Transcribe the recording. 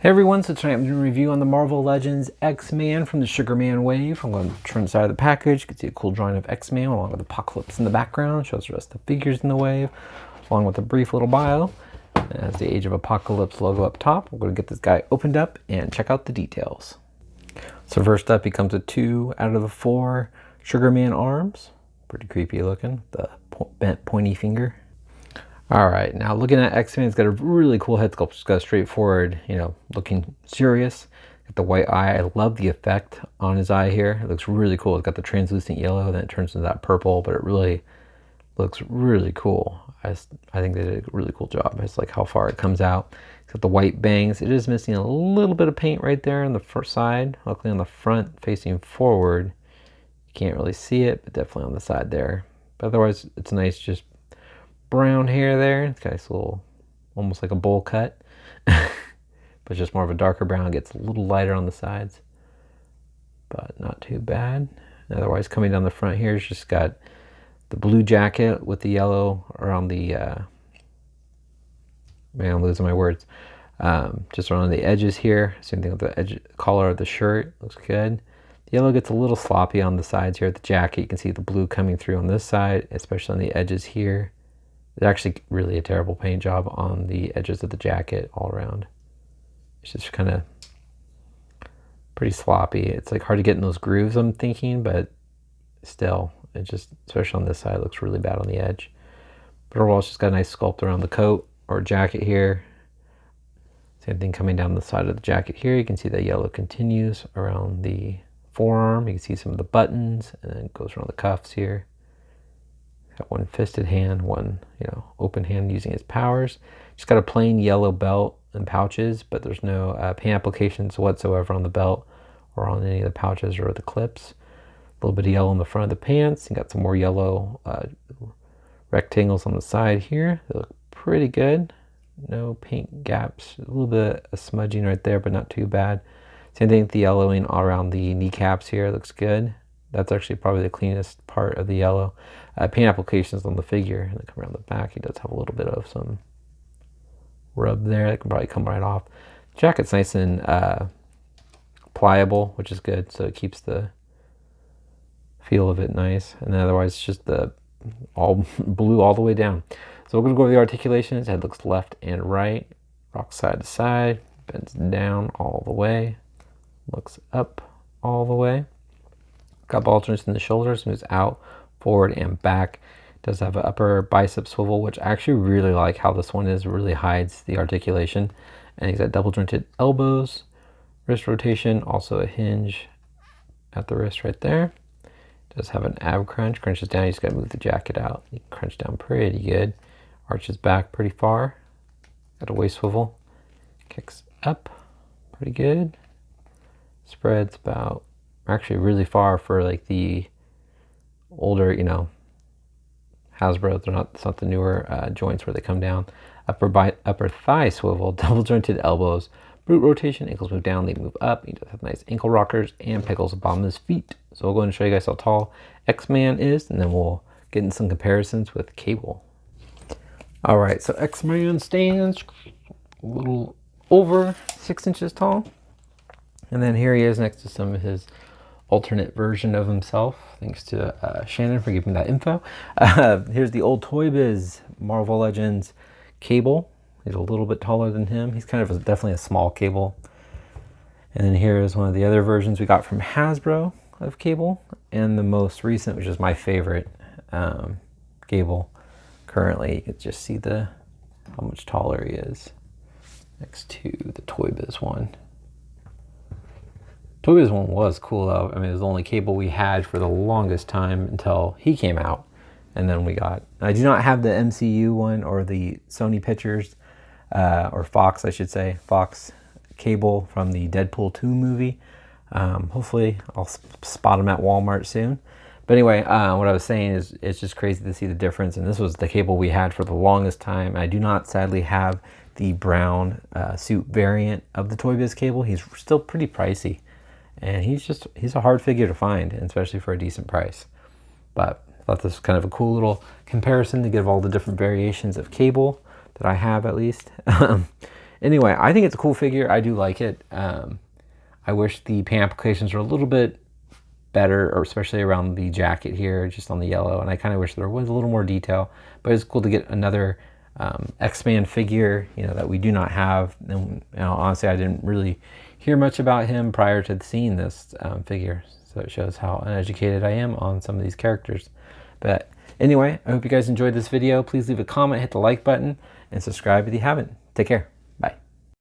Hey everyone, so tonight I'm doing a review on the Marvel Legends X-Man from the Sugarman wave. I'm going to turn the side of the package. You can see a cool drawing of X-Man along with Apocalypse in the background. Shows the rest of the figures in the wave, along with a brief little bio. It has the Age of Apocalypse logo up top. We're going to get this guy opened up and check out the details. So first up, he comes with 2 out of the 4 Sugarman arms. Pretty creepy looking, the bent pointy finger. All right, now looking at X-Man, it's got a really cool head sculpt. It's got a straightforward, looking serious. Got the white eye. I love the effect on his eye here. It looks really cool. It's got the translucent yellow, then it turns into that purple, but it really looks really cool. I think they did a really cool job. I just like how far it comes out. It's got the white bangs. It is missing a little bit of paint right there on the first side. Luckily on the front, facing forward, you can't really see it, but definitely on the side there. But otherwise, it's nice, just brown hair there. It's got this little, almost like a bowl cut, but just more of a darker brown. It gets a little lighter on the sides, but not too bad. Otherwise, coming down the front here, it's just got the blue jacket with the yellow around the, man, I'm losing my words. Just around the edges here. Same thing with the edge collar of the shirt. Looks good. The yellow gets a little sloppy on the sides here at the jacket. You can see the blue coming through on this side, especially on the edges here. It's actually really a terrible paint job on the edges of the jacket all around. It's just kind of pretty sloppy. It's like hard to get in those grooves, I'm thinking, but still, it just, especially on this side, looks really bad on the edge. But overall, it's just got a nice sculpt around the coat or jacket here. Same thing coming down the side of the jacket here. You can see that yellow continues around the forearm. You can see some of the buttons, and then it goes around the cuffs here. Got one fisted hand, one open hand using his powers. Just got a plain yellow belt and pouches, but there's no paint applications whatsoever on the belt or on any of the pouches or the clips. A little bit of yellow on the front of the pants. You got some more yellow rectangles on the side here. They look pretty good. No paint gaps. A little bit of smudging right there, but not too bad. Same thing with the yellowing all around the kneecaps here. Looks good. That's actually probably the cleanest part of the yellow. Paint applications on the figure, and then come around the back. He does have a little bit of some rub there. That can probably come right off. The jacket's nice and pliable, which is good. So it keeps the feel of it nice. And then otherwise, it's just the all blue all the way down. So we're going to go over the articulation. His head looks left and right. Rocks side to side. Bends down all the way. Looks up all the way. Got ball joints in the shoulders, moves out, forward, and back. Does have an upper bicep swivel, which I actually really like how this one is. Really hides the articulation. And he's got double jointed elbows, wrist rotation, also a hinge at the wrist right there. Does have an ab crunch, crunches down. You just got to move the jacket out. You can crunch down pretty good. Arches back pretty far. Got a waist swivel. Kicks up pretty good. Spreads about, actually really far for like the older, Hasbro. It's not the newer joints where they come down. Upper thigh swivel, double jointed elbows, boot rotation, ankles move down, they move up. He does have nice ankle rockers and pickles the bottom of his feet. So we'll go and show you guys how tall X-Man is, and then we'll get in some comparisons with Cable. All right, so X-Man stands a little over 6 inches tall. And then here he is next to some of his alternate version of himself. Thanks to Shannon for giving me that info. Here's the old Toy Biz Marvel Legends Cable. He's a little bit taller than him. He's kind of definitely a small Cable. And then here is one of the other versions we got from Hasbro of Cable. And the most recent, which is my favorite Cable currently. You can just see how much taller he is next to the Toy Biz one. Toy Biz one was cool though. I mean, it was the only Cable we had for the longest time until he came out. And then I do not have the MCU one or the Sony Pictures, or Fox, I should say, Fox Cable from the Deadpool 2 movie. Hopefully I'll spot them at Walmart soon. But anyway, what I was saying is it's just crazy to see the difference. And this was the Cable we had for the longest time. I do not sadly have the brown suit variant of the Toy Biz Cable. He's still pretty pricey. And he's a hard figure to find, especially for a decent price. But I thought this was kind of a cool little comparison to give all the different variations of Cable that I have, at least. Anyway, I think it's a cool figure. I do like it. I wish the paint applications were a little bit better, or especially around the jacket here, just on the yellow. And I kind of wish there was a little more detail, but it's cool to get another Xman figure, that we do not have. And honestly, I didn't really hear much about him prior to seeing this figure. So it shows how uneducated I am on some of these characters. But anyway, I hope you guys enjoyed this video. Please leave a comment, hit the like button, and subscribe if you haven't. Take care.